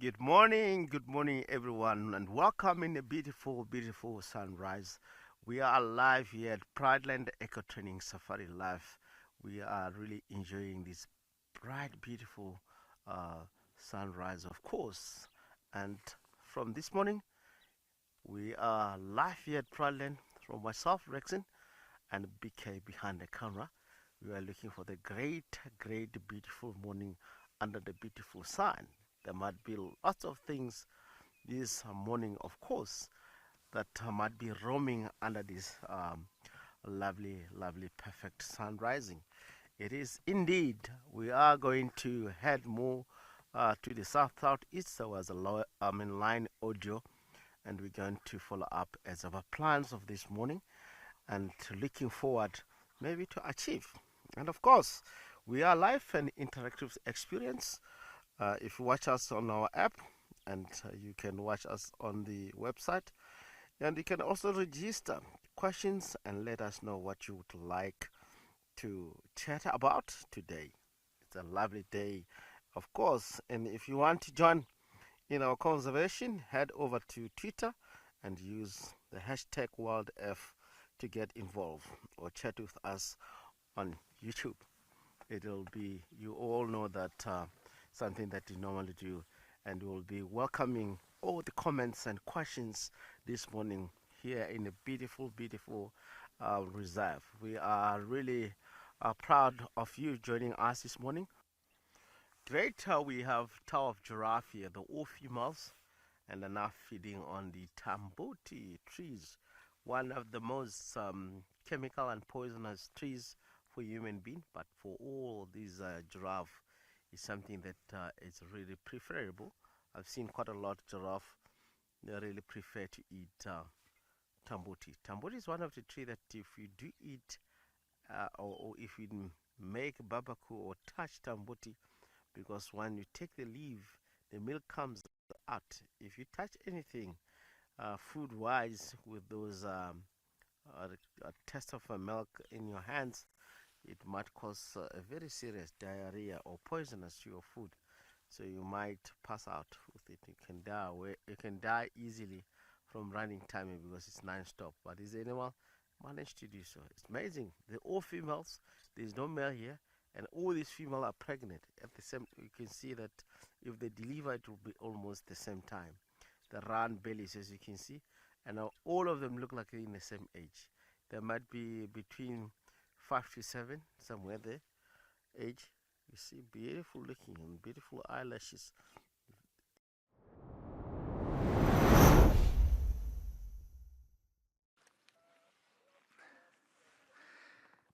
Good morning, everyone, and welcome in a beautiful, beautiful sunrise. We are live here at Prideland Eco Training Safari Live. We are really enjoying this bright, beautiful sunrise, of course. And from this morning, we are live here at Prideland from myself, Rexon, and BK behind the camera. We are looking for the great, great, beautiful morning under the beautiful sun. There might be lots of things this morning, of course, that might be roaming under this lovely, lovely, perfect sun rising. It is indeed. We are going to head more to the southeast. There was a line audio, and we're going to follow up as our plans of this morning and looking forward maybe to achieve. And of course, we are live and interactive experience. If you watch us on our app, and you can watch us on the website, and you can also register questions and let us know what you would like to chat about today. It's a lovely day, of course. And if you want to join in our conversation, head over to Twitter and use the hashtag WorldF to get involved or chat with us on YouTube. It'll be, you all know that something that you normally do, and we'll be welcoming all the comments and questions this morning here in a beautiful, beautiful reserve. We are really proud of you joining us this morning. Great, we have Tower of Giraffe here, the all females, and are now feeding on the tambuti trees, one of the most chemical and poisonous trees for human being, but for all these giraffe is something that is really preferable. I've seen quite a lot of giraffe. They really prefer to eat tambuti. Tambuti is one of the tree that if you do eat or if you make barbeque or touch tambuti, because when you take the leaf, the milk comes out. If you touch anything food-wise with those taste of milk in your hands, it might cause a very serious diarrhea or poisonous to your food. So you might pass out with it. You can die easily from running timing because it's non-stop. But this animal managed to do so. It's amazing. They're all females. There's no male here, and all these females are pregnant at the same. You can see that if they deliver, it will be almost the same time. The round bellies, as you can see, and now all of them look like they're in the same age. There might be between 5 to 7, somewhere there, age. You see, beautiful looking and beautiful eyelashes.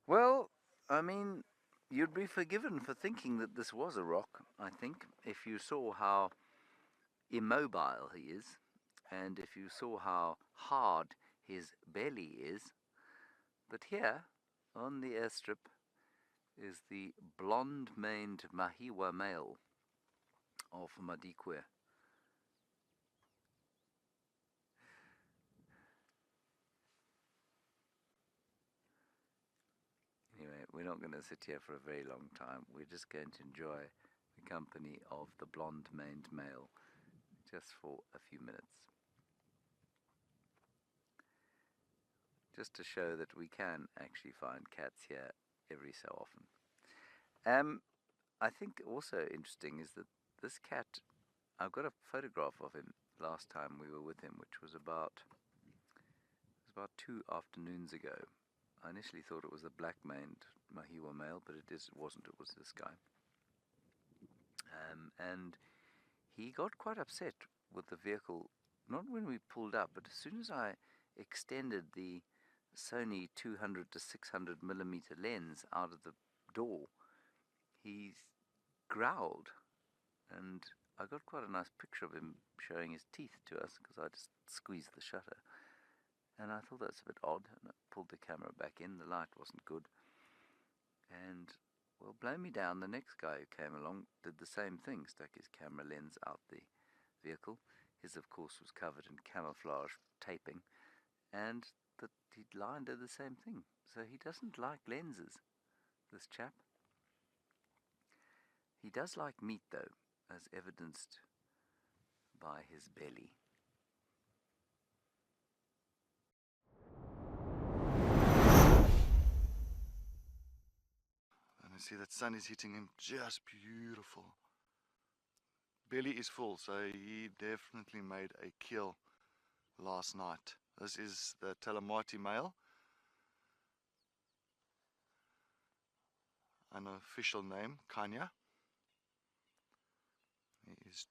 Well, I mean, you'd be forgiven for thinking that this was a rock, I think, if you saw how immobile he is, and if you saw how hard his belly is. But here, on the airstrip, is the blonde-maned Mahiwa male of Madikwe. Anyway, we're not going to sit here for a very long time. We're just going to enjoy the company of the blonde-maned male just for a few minutes. Just to show that we can actually find cats here every so often. I think also interesting is that this cat, I've got a photograph of him last time we were with him, which was about 2 afternoons ago. I initially thought it was the black-maned Mahiwa male, but it wasn't. It was this guy. And he got quite upset with the vehicle, not when we pulled up, but as soon as I extended the Sony 200 to 600 millimeter lens out of the door, he growled, and I got quite a nice picture of him showing his teeth to us because I just squeezed the shutter. And I thought that's a bit odd, and I pulled the camera back in. The light wasn't good. And, well, blow me down, the next guy who came along did the same thing, stuck his camera lens out the vehicle. His, of course, was covered in camouflage taping, and he line did the same thing. So he doesn't like lenses, this chap. He does like meat, though, as evidenced by his belly. And I see that sun is hitting him just beautiful. Belly is full, so he definitely made a kill last night. This is the Talamati male. Unofficial name, Kanya. He is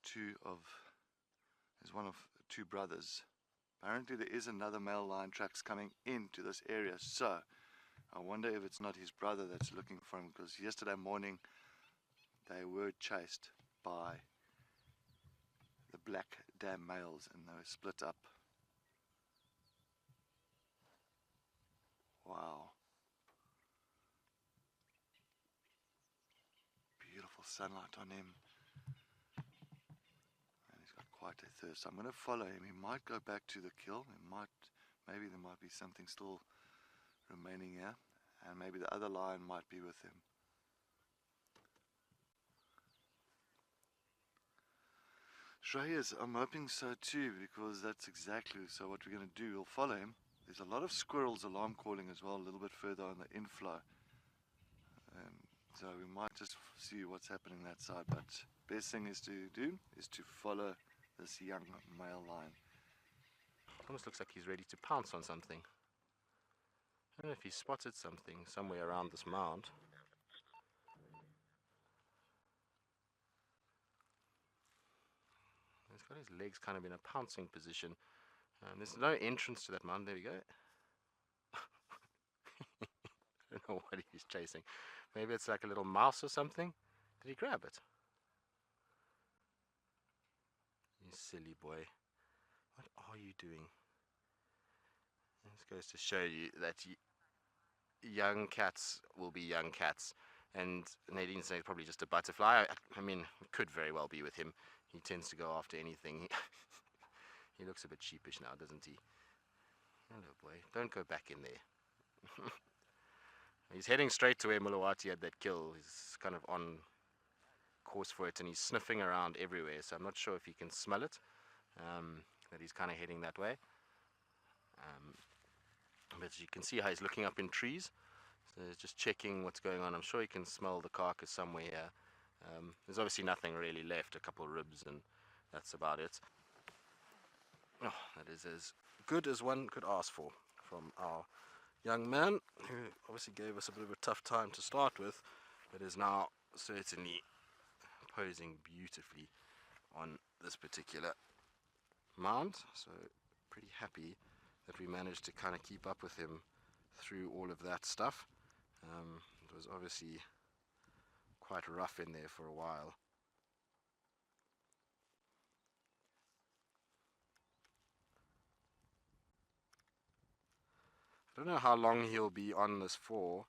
one of two brothers. Apparently there is another male lion tracks coming into this area, so I wonder if it's not his brother that's looking for him, because yesterday morning they were chased by the black dam males and they were split up. Wow. Beautiful sunlight on him. And he's got quite a thirst. I'm going to follow him. He might go back to the kill. Maybe there might be something still remaining here. And maybe the other lion might be with him. Shreyas, I'm hoping so too, because that's exactly so what we're going to do. We'll follow him. There's a lot of squirrels alarm calling as well, a little bit further on the inflow. So we might just see what's happening that side, but best thing is to do is to follow this young male lion. Almost looks like he's ready to pounce on something. I don't know if he spotted something somewhere around this mound. He's got his legs kind of in a pouncing position. There's no entrance to that mound. There we go. I don't know what he's chasing. Maybe it's like a little mouse or something. Did he grab it? You silly boy. What are you doing? This goes to show you that young cats will be young cats. And Nadine said probably just a butterfly. I mean, it could very well be with him. He tends to go after anything. He looks a bit sheepish now, doesn't he? Hello, boy. Don't go back in there. He's heading straight to where Mulawati had that kill. He's kind of on course for it, and he's sniffing around everywhere. So I'm not sure if he can smell it, but he's kind of heading that way. But you can see how he's looking up in trees. So he's just checking what's going on. I'm sure he can smell the carcass somewhere here. There's obviously nothing really left, a couple of ribs, and that's about it. Oh, that is as good as one could ask for from our young man, who obviously gave us a bit of a tough time to start with, but is now certainly posing beautifully on this particular mound. So pretty happy that we managed to kind of keep up with him through all of that stuff. It was obviously quite rough in there for a while. I don't know how long he'll be on this for.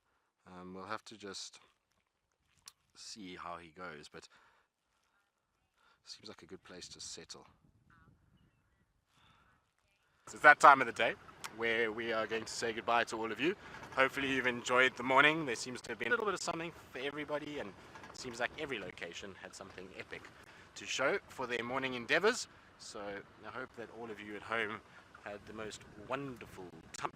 We'll have to just see how he goes, but seems like a good place to settle. So it's that time of the day where we are going to say goodbye to all of you. Hopefully you've enjoyed the morning. There seems to have been a little bit of something for everybody, and it seems like every location had something epic to show for their morning endeavors. So I hope that all of you at home had the most wonderful time,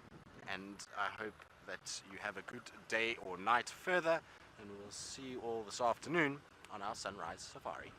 and I hope that you have a good day or night further, and we'll see you all this afternoon on our sunrise safari.